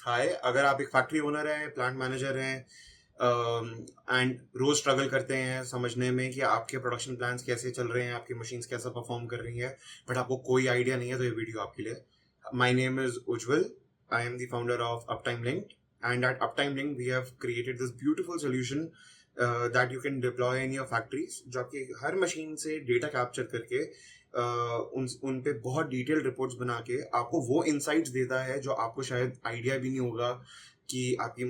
हाय, अगर आप एक फैक्ट्री ओनर हैं, प्लांट मैनेजर हैं एंड रोज स्ट्रगल करते हैं समझने में कि आपके प्रोडक्शन प्लान्स कैसे चल रहे हैं, आपकी मशीन्स कैसा परफॉर्म कर रही हैं, बट आपको कोई आइडिया नहीं है, तो ये वीडियो आपके लिए। My name is Ujjwal. I am the founder of uptime link, and at uptime link we have created this beautiful solution that you can deploy in your factories, जो आपकी हर मशीन से डेटा कैप्चर करके उन पे बहुत डिटेल रिपोर्ट्स बना के आपको वो इंसाइट्स देता है जो आपको शायद आइडिया भी नहीं होगा कि आपकी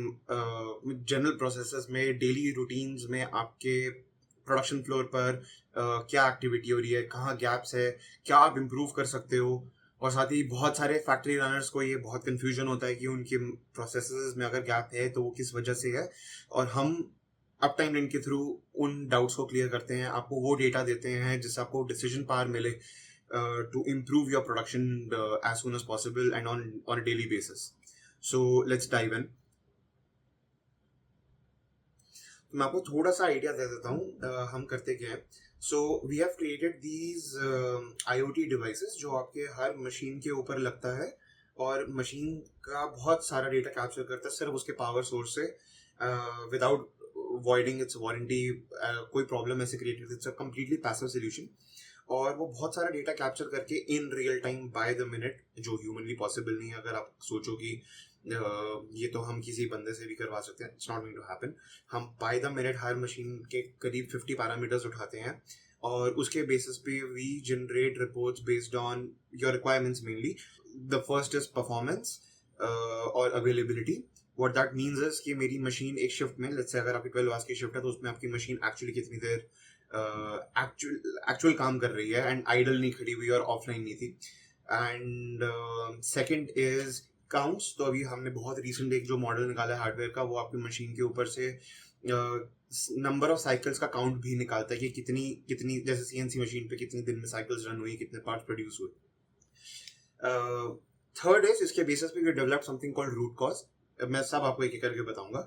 जनरल प्रोसेसेस में, डेली रूटीन्स में, आपके प्रोडक्शन फ्लोर पर क्या एक्टिविटी हो रही है, कहाँ गैप्स है, क्या आप इम्प्रूव कर सकते हो। और साथ ही बहुत सारे फैक्ट्री रनर्स को ये बहुत कंफ्यूजन होता है कि उनके प्रोसेसेस में अगर गैप है तो वो किस वजह से है, और हम अप टाइम लिंक के थ्रू उन डाउट्स को क्लियर करते हैं, आपको वो डेटा देते हैं जिससे आपको डिसीजन पावर मिले to improve your production as soon as possible and on a daily basis. So let's dive in. तो मैं आपको थोड़ा सा आइडिया दे देता हूँ हम करते क्या है। So we have created these IoT devices जो आपके हर मशीन के ऊपर लगता है और मशीन का बहुत सारा डेटा कैप्चर करता है सिर्फ उसके पावर सोर्स से, विदाउट वॉइडिंग इट्स वारंटी। कोई प्रॉब्लम ऐसे created, it's a completely passive solution. और वो बहुत सारा डेटा कैप्चर करके in real time bye the minute, जो ह्यूमनली पॉसिबल नहीं है। अगर आप सोचो कि ये तो हम किसी बंदे से भी करवा सकते हैं, it's not going to happen. हम बाय द मिनट हर मशीन के करीब 50 पैरामीटर्स उठाते हैं और उसके बेसिस पे we generate reports based on your requirements mainly. The first is performance और availability. What that means is कि मेरी मशीन एक शिफ्ट में, लेट्स से अगर आपकी 12 आवर्स की शिफ्ट है तो उसमें आपकी मशीन एक्चुअली कितनी देर एक्चुअल काम कर रही है एंड आइडल नहीं खड़ी हुई और ऑफलाइन नहीं थी। And second is counts. तो अभी हमने बहुत रिसेंट एक जो मॉडल निकाला है हार्डवेयर का, वो आपकी मशीन के ऊपर से नंबर ऑफ साइकिल्स का काउंट भी निकालता है कि कितनी कितनी, जैसे CNC मशीन पे कितनी दिन में साइकिल्स रन हुई, कितने पार्ट्स प्रोड्यूस हुए। थर्ड इज, इसके बेसिस पे we develop something called root cause. मैं सब आपको एक एक करके बताऊंगा।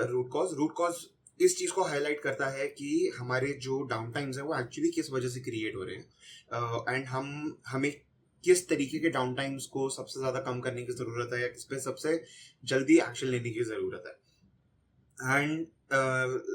रूट कॉज इस चीज को हाईलाइट करता है कि हमारे जो डाउन टाइम्स है वो एक्चुअली किस वजह से क्रिएट हो रहे हैं, एंड हमें किस तरीके के डाउन टाइम्स को सबसे ज्यादा कम करने की जरूरत है, या किस पे सबसे जल्दी एक्शन लेने की जरूरत है। And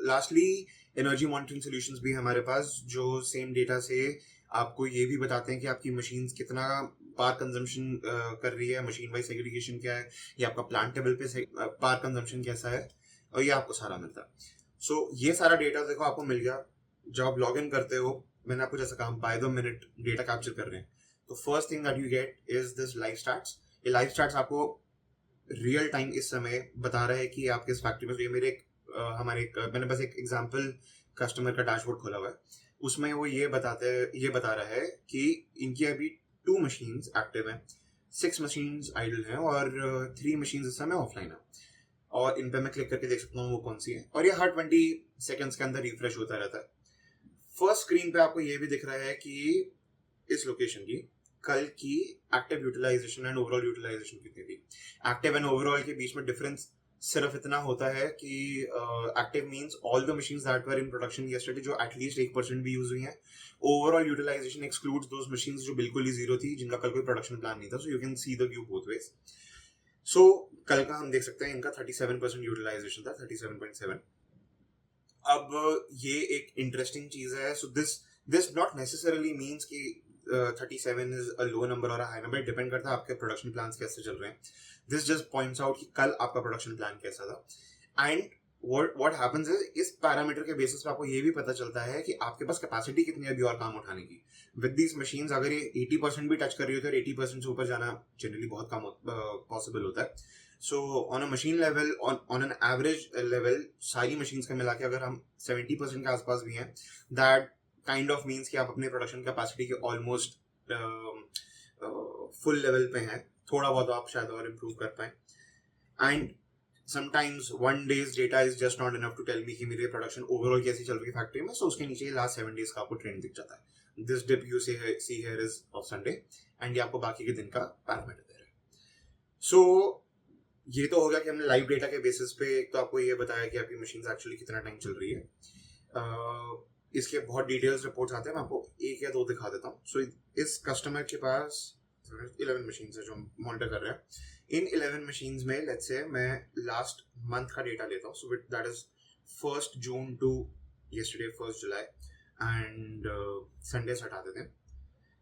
lastly, energy monitoring solutions भी हमारे पास, जो सेम डेटा से आपको ये भी बताते हैं कि आपकी मशीन्स कितना पावर कंजम्पशन कर रही है, मशीन वाइज सेग्रीगेशन क्या है, या आपका प्लांट टेबल पे पावर कंजम्पशन कैसा है, और ये आपको सारा मिलता है। सो ये सारा डेटा देखो आपको मिल गया। जब आप लॉग इन करते हो, मैंने आपको जैसा कहा bye the minute data capture कर रहे हैं, तो first thing that you get is this live stats. ये लाइव स्टैट्स आपको रियल टाइम इस समय बता रहा है कि आप किस फैक्ट्री में। ये मेरे मैंने बस एक एग्जांपल कस्टमर का डैशबोर्ड खोला हुआ है, उसमें वो ये बता रहा है कि इनकी अभी 2 मशीन्स एक्टिव हैं, 6 मशीन्स आइडल हैं, और 3 मशीन्स इस समय ऑफलाइन है। और इन पे मैं क्लिक करके देख सकता हूँ वो कौन सी है, और ये हर 20 सेकेंड्स के अंदर रिफ्रेश होता रहता है। फर्स्ट स्क्रीन पे आपको ये भी दिख रहा है कि इस लोकेशन की कल की active utilisation and overall utilisation कितनी थी। एक्टिव एंड ओवरऑल के बीच में डिफरेंस सिर्फ इतना होता है कि active means all the machines that were in production yesterday, जो एटलीस्ट 1% भी यूज हुई हैं। Overall utilisation excludes those machines जो बिल्कुल ही जीरो थी, जिनका कल कोई प्रोडक्शन प्लान नहीं था। So you can see the view both ways. सो कल का हम देख सकते हैं इनका 37% यूटिलाइजेशन था, 37.7। अब ये एक इंटरेस्टिंग चीज है। So this not necessarily means कि 37 इज अ लो नंबर और अ हाई नंबर। डिपेंड करता है आपके प्रोडक्शन प्लान्स कैसे चल रहे हैं। दिस जस्ट पॉइंट्स आउट कि कल आपका प्रोडक्शन प्लान कैसा था। एंड what happens is, इस पैरामीटर के बेसिस पे आपको ये भी पता चलता है कि आपके पास कैपेसिटी कितनी है अभी और काम उठाने की। विद दीज मशीन्स अगर ये 80% भी टच कर रही होती है, 80% से ऊपर जाना जनरली बहुत कम पॉसिबल होता है। So on a machine level, on an average level, सारी मशीन्स का मिला के अगर हम 70% के आसपास भी हैं, दैट काइंड ऑफ मीन्स कि आप अपने प्रोडक्शन कैपेसिटी के ऑलमोस्ट फुल लेवल पे हैं। थोड़ा बहुत आप शायद और इम्प्रूव कर पाए। And sometimes one day's data is just not enough to tell me कि मेरी प्रोडक्शन ओवरऑल कैसी चल रही है फैक्ट्री में। सो उसके नीचे लास्ट 7 days का आपको ट्रेंड दिख जाता है। This dip you see here is of Sunday, and ये आपको बाकी के दिन का पैरामीटर दे रहा है। सो ये तो हो गया कि हमने लाइव डेटा के बेसिस पे एक तो आपको ये बताया कि आपकी मशीन एक्चुअली कितना टाइम चल रही है। इसके बहुत डिटेल्स रिपोर्ट्स आते हैं, मैं आपको एक या दो दिखा देता हूँ। सो इस कस्टमर के पास 11 मशीन है जो हम मॉनिटर कर रहे हैं। इन 11 मशीन में लेट्स से मैं लास्ट मंथ का डेटा लेता हूँ, so that is 1st June to yesterday 1st July and Sunday हटा देते हैं।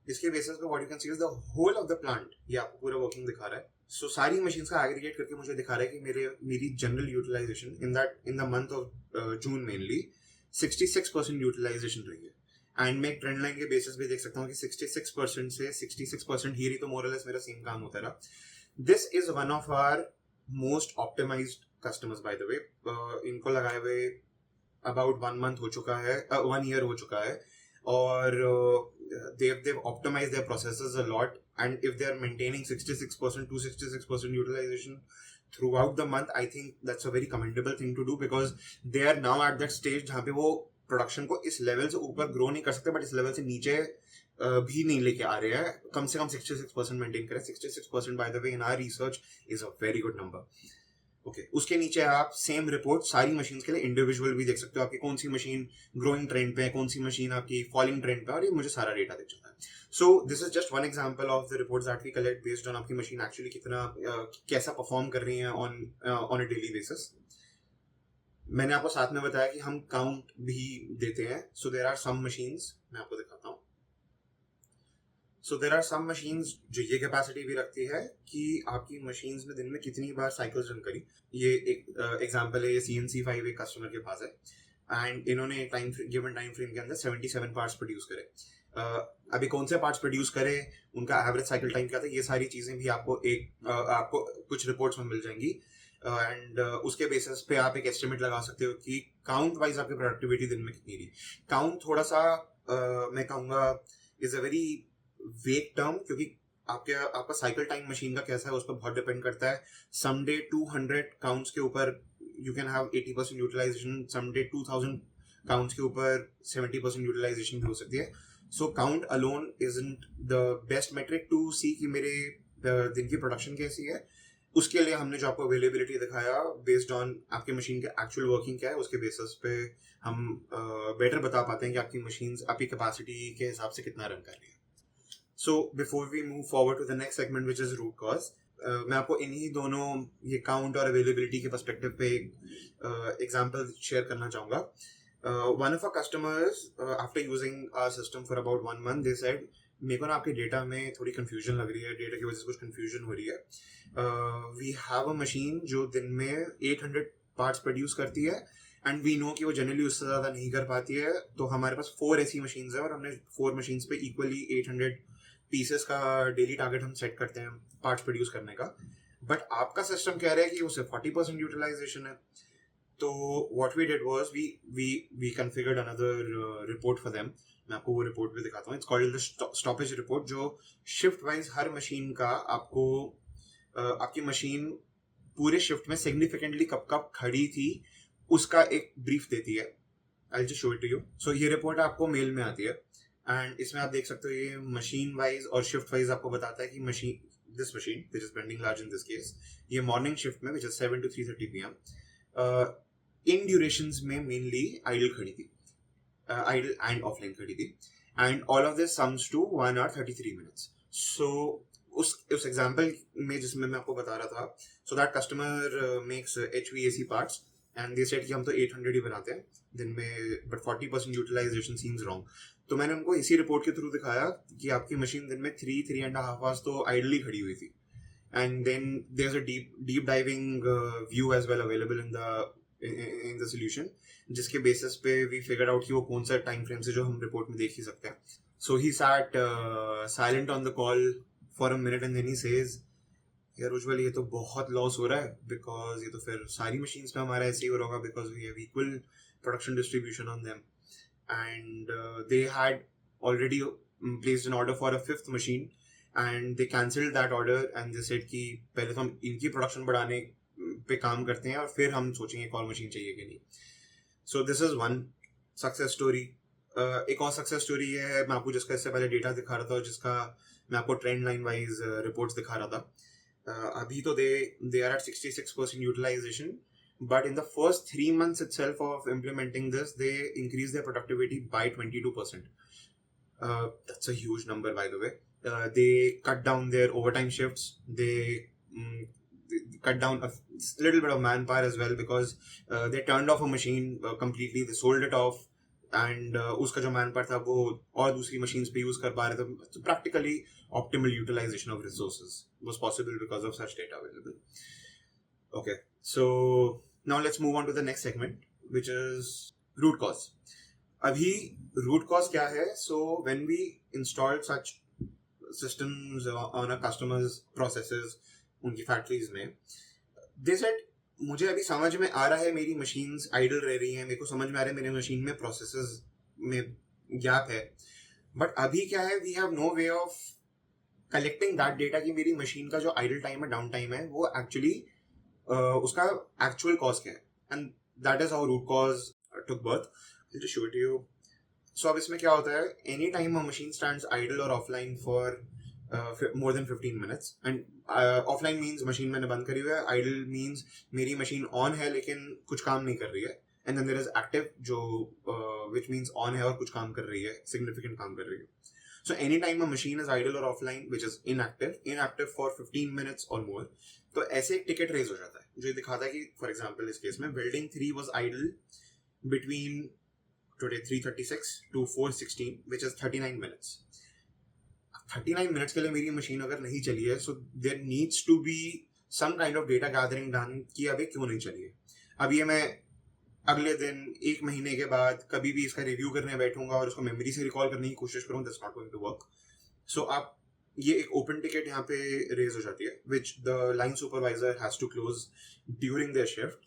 इसके बेसिस पे what you can see is the whole of the plant, ये आपको पूरा वर्किंग दिखा रहा है। सो सारी मशीन्स का एग्रीगेट करके मुझे दिखा रहा है कि मेरी general utilisation in the month of June mainly 66% utilisation रही है। एंड मैं एक ट्रेंड लाइन के बेसिस पे देख सकता हूँ कि 66% से 66% ही रही, तो मोरलेस मेरा सेम काम होता रहा। This is one of our most optimised customers by the way. इनको लगाए हुए अबाउट 1 month हो चुका है, 1 year हो चुका है, और they've optimized their processes a lot, and if they're maintaining 66% to 66% utilization throughout the month, I think that's a very commendable thing to do, because they are now at that stage जहाँ पे वो production को इस level से ऊपर grow नहीं कर सकते, बट इस लेवल से नीचे भी नहीं लेके आ रहे हैं। कम से कम 66% मेंटेन करें। 66% by the way in our research is a very good number. Okay, उसके नीचे आप सेम रिपोर्ट सारी मशीन के लिए इंडिविजुअल भी देख सकते हो, आपकी कौन सी मशीन ग्रोइंग ट्रेंड पे है, कौन सी मशीन आपकी फॉलिंग ट्रेंड पे है, और ये मुझे सारा डेटा दिख जाता है। So this is just one example of the reports that we collect based on आपकी मशीन एक्चुअली कितना कैसा परफॉर्म कर रही है ऑन अ डेली बेसिस। मैंने आपको साथ में बताया कि हम काउंट भी देते हैं। So there are some machines, मैं आपको दिखाता हूँ। सो देर आर सम मशीन्स जो ये कैपेसिटी भी रखती है कि आपकी मशीन्स ने दिन में कितनी बार साइकिल्स रन करी। ये एक एग्जांपल है, ये CNC5 एक कस्टमर के पास है, एंड इन्होंने गिवन टाइम फ्रेम के अंदर 77 पार्ट्स प्रोड्यूस करे। अभी कौन से पार्ट्स प्रोड्यूस करे, उनका एवरेज साइकिल टाइम क्या था, ये सारी चीजें भी आपको कुछ रिपोर्ट्स में मिल जाएंगी, एंड उसके बेसिस पे आप एक एस्टिमेट लगा सकते हो कि काउंट वाइज आपकी प्रोडक्टिविटी दिन में कितनी रही। काउंट थोड़ा सा मैं कहूँगा is a very vague term, क्योंकि आपका साइकिल टाइम मशीन का कैसा है उस पर बहुत डिपेंड करता है। सम डे 200 काउंट्स के ऊपर you can have 80% utilisation, some day 2000 counts के ऊपर 70% यूटिलाइजेशन भी हो सकती है। So count alone isn't the best metric to see कि मेरे दिन की प्रोडक्शन कैसी है। उसके लिए हमने जो आपको अवेलेबिलिटी दिखाया बेस्ड ऑन आपकी मशीन के एक्चुअल वर्किंग क्या है, उसके बेसिस पे हम बेटर बता पाते हैं कि आपकी मशीन आपकी कैपेसिटी के हिसाब से कितना रन कर रही है। So before we move forward to the next segment which is root cause, मैं आपको इन्हीं दोनों ये काउंट और अवेलेबिलिटी के पर्सपेक्टिव पे एक एग्जांपल शेयर करना चाहूँगा। One of our customers after using our system for about 1 month they said मेरे को ना आपके डेटा में थोड़ी कंफ्यूजन लग रही है, डेटा की वजह से कुछ कंफ्यूजन हो रही है। वी हैव अ मशीन जो दिन में 800 पार्ट्स प्रोड्यूस करती है, एंड वी नो कि वो जनरली उससे ज़्यादा नहीं कर पाती है। तो हमारे पास 4 ऐसी मशीन्स है, और हमने 4 मशीन्स पे इक्वली 800 पीसेस का डेली टारगेट हम सेट करते हैं पार्ट्स प्रोड्यूस करने का। बट आपका सिस्टम कह रहा है कि उसे 40% यूटिलाइजेशन है। तो what we did was we configured another report for them. मैं आपको वो रिपोर्ट भी दिखाता हूँ। It's called the stoppage report, जो शिफ्ट वाइज हर मशीन का आपको आपकी मशीन पूरे शिफ्ट में सिग्निफिकेंटली कब कब खड़ी थी उसका एक ब्रीफ देती है। I just show it to you. So ये रिपोर्ट आपको मेल में आती है, एंड इसमें आप देख सकते हो ये मशीन वाइज और शिफ्ट वाइज आपको बताता है कि this machine which is pending large in this case, ये मॉर्निंग शिफ्ट में which is 7 to 3:30 PM in durations में मेनली आइडल खड़ी थी, आइडल एंड ऑफलाइन खड़ी थी, and all of this sums to 1 hour 33 minutes। So उस example में जिसमें मैं आपको बता रहा था, so that customer makes HVAC parts, and they said कि हम तो 800 ही बनाते हैं दिन में, बट 40% यूटिलाइजेशन सीम्स रॉन्ग। तो मैंने उनको इसी रिपोर्ट के थ्रू दिखाया कि आपकी मशीन दिन में 3.5 hours तो आइडली खड़ी हुई थी, and then there is a deep diving view as well available in the solution, जिसके बेसिस पे वी फिगर्ड आउट कि वो कौन सा टाइम फ्रेम से जो हम रिपोर्ट में देख ही सकते हैं। So he sat silent on the call for a minute, and then he says यार उज्जवल ये तो बहुत लॉस हो रहा है, बिकॉज ये तो फिर सारी मशीन्स पे हमारा ऐसे ही हो रहा होगा, because we have equal production distribution on them, and they had already placed an order for a 5th machine, and they cancelled that order, and they said कि पहले तो हम इनकी प्रोडक्शन बढ़ाने पे काम करते हैं और फिर हम सोचेंगे कॉल मशीन चाहिए कि नहीं। सो this is one success story. एक और सक्सेस स्टोरी ये है, मैं आपको जिसका इससे पहले डेटा दिखा रहा था, जिसका मैं आपको ट्रेंड लाइन वाइज रिपोर्ट्स दिखा रहा था। अभी तो they are at 66% utilization, but in the first 3 months itself of implementing this, they increased their productivity by 22%. That's a huge number, by the way. they cut down their overtime shifts, they cut down a little bit of manpower as well, because they turned off a machine completely, they sold it off, and उसका जो manpower था वो और दूसरी machines पे use कर पा रहे थे. So practically optimal utilization of resources was possible because of such data available. Okay, so now let's move on to the next segment, which is root cause. अभी root cause क्या है? So when we installed such systems on a customer's processes उनकी factories में, they said मुझे अभी समझ में आ रहा है मेरी machines idle रह रही हैं, मेरे को समझ में आ रहा है मेरी machine में processes में gap है, but अभी क्या है, we have no way of collecting that data कि मेरी machine का जो idle time है, down time है, वो actually उसका actual cause क्या है, and that is how root cause took birth. I'll just show it to you. So अब इसमें क्या होता है, any time a machine stands idle or offline for more than 15 minutes, and offline means machine मैंने बंद करी हुई है, idle means मेरी machine on है लेकिन कुछ काम नहीं कर रही है, and then there is active जो which means on है और कुछ काम कर रही है, significant काम कर रही है. So anytime a machine is idle or offline, which is inactive for 15 minutes or more, तो ऐसे एक ticket raise हो जाता है जो दिखाता है कि for example इस केस में building 3 was idle between today 3:36 to 4:16, which is 39 minutes. 39 minutes के लिए मेरी मशीन अगर नहीं चली है, so there needs to be some kind of data gathering done कि अभी क्यों नहीं चली है. अब ये मैं अगले दिन, एक महीने के बाद कभी भी इसका रिव्यू करने बैठूंगा और उसको मेमोरी से रिकॉल करने की कोशिश करूँ, that's not going to work. So आप ये एक ओपन टिकट यहाँ पे रेज हो जाती है, which the line supervisor has to close during their shift,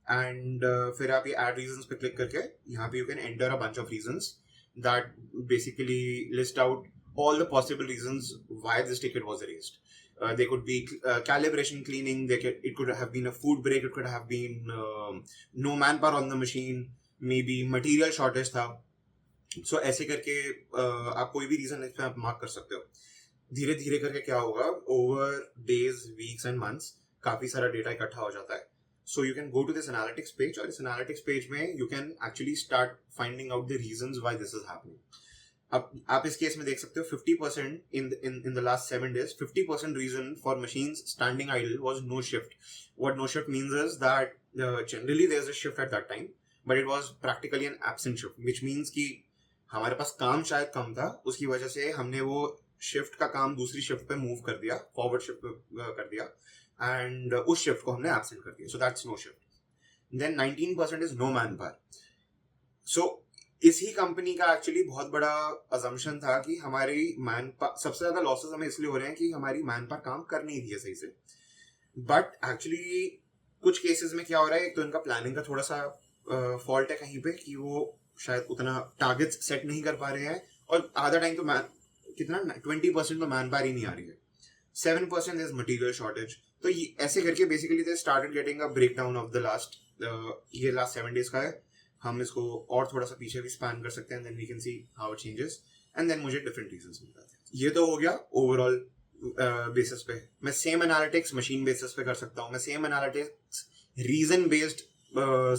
and फिर आप ये ऐड रीजंस पे क्लिक करके यहाँ पे you can enter a bunch of reasons that basically list out all the possible reasons why this ticket was erased. They could be calibration cleaning, it could have been a food break, it could have been no manpower on the machine, maybe material shortage था. So ऐसे करके आप कोई भी reason इस पे आप mark कर सकते हो. धीरे धीरे करके क्या होगा, over days, weeks and months काफी सारा data इकट्ठा हो जाता है. So you can go to this analytics page, और इस analytics page में you can actually start finding out the reasons why this is happening. अब आप इस केस में देख सकते हो 50% in the last 7 days, 50% reason for machines standing idle was no shift. What no shift means is that generally there's a shift at that time, but it was practically an absent shift, which means कि हमारे पास काम शायद कम था, उसकी वजह से हमने वो शिफ्ट का काम दूसरी शिफ्ट पे मूव कर दिया, फॉरवर्ड शिफ्ट कर दिया, एंड उस शिफ्ट को हमने एब्सेंट कर दिया. So that's no shift. Then 19% is no manpower. So इसी कंपनी का एक्चुअली बहुत बड़ा अजम्पशन था कि हमारी मैन पावर, सबसे ज्यादा लॉसेस हमें इसलिए हो रहे हैं कि हमारी मैन पावर काम कर नहीं रही है सही से. बट एक्चुअली कुछ केसेस में क्या हो रहा है, एक तो इनका प्लानिंग का थोड़ा सा फॉल्ट है कहीं पे कि वो शायद उतना टारगेट्स सेट नहीं कर पा रहे हैं, और आधा टाइम तो कितना 20% तो मैन पावर ही नहीं आ रही है, 7% इज मटीरियल शॉर्टेज. तो ऐसे करके basically they started getting a break down of the last, ये लास्ट 7 डेज का है. हम इसको और थोड़ा सा पीछे भी स्पैन कर सकते हैं, then we can see how it changes, and then मुझे डिफरेंट रीजंस मिल जाते हैं. ये तो हो गया ओवरऑल बेसिस पे. मैं सेम एनालिटिक्स मशीन बेसिस पे कर सकता हूँ, मैं same analytics region based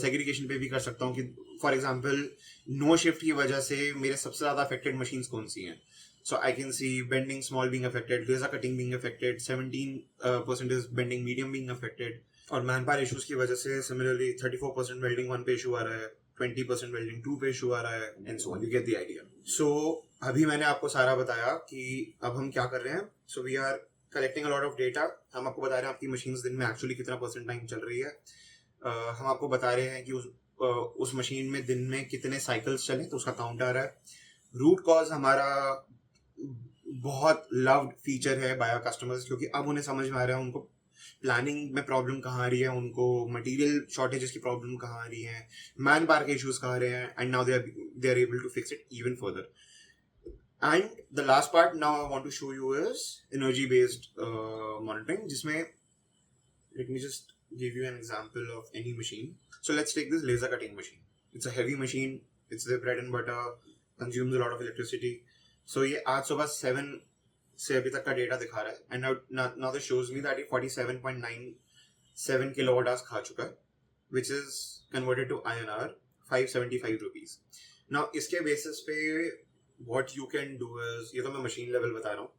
segregation पे भी कर सकता हूँ कि फॉर एग्जांपल नो शिफ्ट की वजह से मेरे सबसे ज्यादा अफेक्टेड मशीन्स कौन सी हैं. So I can see bending small being affected, laser cutting being affected, 17% is bending medium being affected, और manpower issues की वजह से similarly 34% welding 1 पे issue आ रहा है, 20% welding 2 पे issue आ रहा है, and so on. You get the idea. So अभी मैंने आपको सारा बताया कि अब हम क्या कर रहे हैं. So we are collecting a lot of data. हम आपको बता रहे हैं आपकी machines दिन में actually कितना % टाइम चल रही है. हम आपको बता रहे हैं कि उस मशीन में दिन में कितने cycles चले, तो उसका काउंट आ रहा है. रूट कॉज हमारा बहुत लव्ड फीचर है बाय कस्टमर्स, क्योंकि अब उन्हें समझ में आ रहा है उनको प्लानिंग में प्रॉब्लम कहाँ आ रही है, उनको मटेरियल शॉर्टेजेस की प्रॉब्लम कहाँ आ रही है, मैन पावर के इश्यूज कहाँ आ रहे हैं, and now they are able to fix it even further. And the last part now I want to show you is energy based monitoring, जिसमें let me just give you an example of any machine. So let's take this laser cutting machine. It's a heavy machine, it's the bread and butter, consumes a lot of electricity. So ये आज सुबह 7 से अभी तक का data दिखा रहा है, and now this shows me that ये 47.97 किलोवाट आवर्स खा चुका है, which is converted to INR 575 rupees. Now इसके बेसिस पे what you can do is, ये तो मैं मशीन लेवल बता रहा हूँ,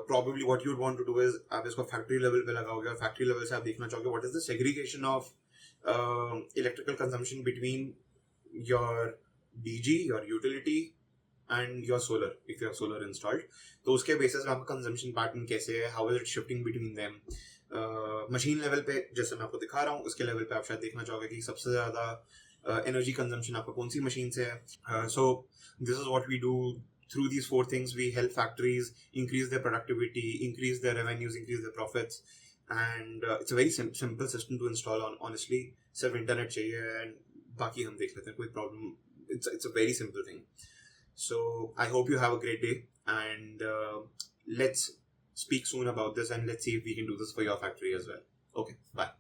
Probably what you'd want to do is आप इसको factory level पे लगाओगे और factory level से आप देखना चाहोगे what is the segregation of electrical consumption between your DG, your utility and your solar, if you have solar installed. तो उसके basis में आपका consumption pattern कैसे है, how is it shifting between them. Machine level पे जैसे मैं आपको दिखा रहा हूँ उसके लेवल पे आप शायद देखना चाहोगे कि सबसे ज़्यादा एनर्जी कंजम्पशन आपका कौन सी मशीन से है. So this is what we do. Through these four things, we help factories increase their productivity, increase their revenues, increase their profits, and it's a very simple system to install. On honestly, सिर्फ internet चाहिए and बाकी हम देख लेते हैं, कोई problem. It's a very simple thing. So I hope you have a great day, and let's speak soon about this, and let's see if we can do this for your factory as well. Okay, bye.